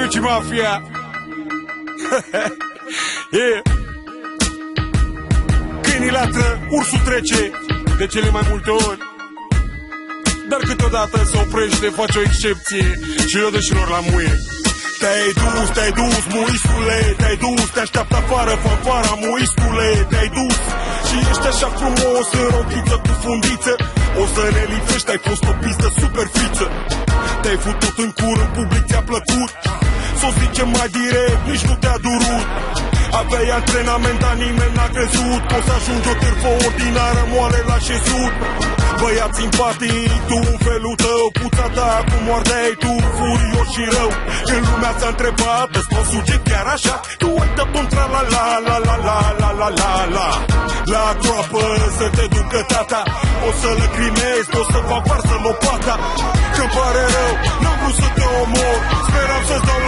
Ricci Mafia. Yeah. Câinii latră, ursul trece de cele mai multe ori, dar câteodată se oprește, face o excepție și le dă șilor la muie. Te-ai dus, muiscule, te-ai dus, te așteaptă afară, fanfara, muiscule, te-ai dus și ești așa frumos în rochiță cu fundiță. O să ne lipsești, ai fost o pistă super friță. Te-ai futut în cur, în public ți-a plăcut, s-o zicem mai direct, nici nu te-a durut. Aveai antrenament, dar nimeni n-a crezut că o să ajungi o târfă ordinară, moale la șezut. Băiat simpatic, tu în felul tău, puța ta, cum ardeai tu, furios și rău. Când lumea s-a întrebat, îți mă suge chiar așa? Tu ai dat un tra-la-la-la-la-la-la-la-la. La groapă să te ducă tata, o să lăcrimezi, o să vă varsă lopata. Că-mi pare rău, n-am vrut să te omor, speram să-ți dau